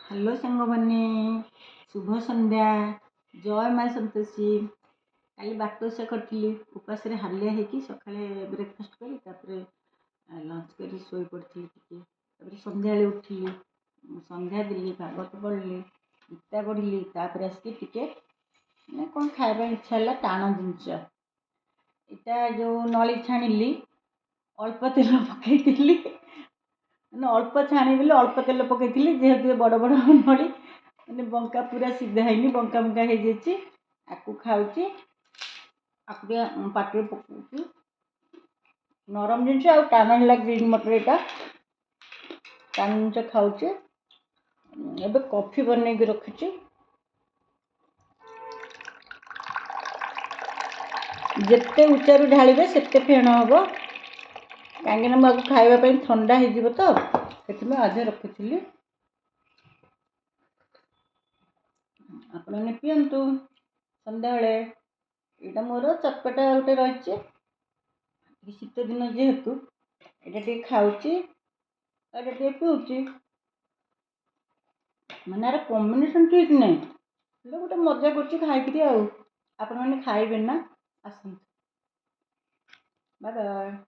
Hello ସାଙ୍ଗମାନେ, ଶୁଭ ସନ୍ଧ୍ୟା। ଜୟ ମା ସନ୍ତୋଷୀ। କାଲି ବାଟୋଷା କରିଥିଲି, ଉପାସରେ ହାଲିଆ ହେଇକି ସକାଳେ ବ୍ରେକଫାଷ୍ଟ କରି ତାପରେ ଲଞ୍ଚ କରି ଶୋଇପଡ଼ିଥିଲି ଟିକେ। ତାପରେ ସନ୍ଧ୍ୟାବେଳେ ଉଠିଲି, ସନ୍ଧ୍ୟା ଦେଲି, ଭାଗବତ ପଢ଼ିଲି, ଗୀତା ପଢ଼ିଲି। ତାପରେ ଆସିକି ଟିକେ କ'ଣ ଖାଇବା ପାଇଁ ଇଚ୍ଛା ହେଲା, ଟାଣ ଜିନିଷ। ଏଇଟା ଯେଉଁ ନଳି ଛାଣିଲି, ଅଳ୍ପ ତେଲ ପକାଇଥିଲି, ଅଳ୍ପ ଛାଣିଦେଲି, ଅଳ୍ପ ତେଲ ପକାଇଥିଲି। ଯେହେତୁ ବଡ଼ ବଡ଼ ନଳି ବଙ୍କା ପୁରା ସିଧା ହେଇନି, ବଙ୍କା ବଙ୍କା ହେଇଯାଇଛି। ଆକୁ ଖାଉଛି, ଆକୁ ଟିକେ ପାଟିରେ ପକାଉଛି। ନରମ ଜିନିଷ ଆଉ ଟାଣ ହେଲା ଗ୍ରୀନ୍ ମଟର, ଏଇଟା ଟାଣ ଜିନିଷ ଖାଉଛି। ଏବେ କଫି ବନେଇକି ରଖୁଛି। ଯେତେ ଉଚ୍ଚାରୁ ଢାଳିବେ ସେତେ ଫେଣ ହେବ, କାହିଁକିନା ମୁଁ ଆକୁ ଖାଇବା ପାଇଁ ଥଣ୍ଡା ହେଇଯିବ ତ, ସେଥିପାଇଁ ଅଧେ ରଖିଥିଲି। ଆପଣମାନେ ପିଅନ୍ତୁ ସନ୍ଧ୍ୟାବେଳେ। ଏଇଟା ମୋର ଚଟପଟା ଗୋଟେ ରହିଛି, ଶୀତ ଦିନ ଯେହେତୁ ଏଇଟା ଟିକେ ଖାଉଛି, ଏଇଟା ଟିକେ ପିଉଛି। ମାନେ ଆର କମ୍ବିନେସନ୍ ଠିକ୍ ନାହିଁ, ହେଲେ ଗୋଟେ ମଜା କରୁଛି ଖାଇକିରି। ଆଉ ଆପଣମାନେ ଖାଇବେ ନା, ଆସନ୍ତୁ। Bye bye.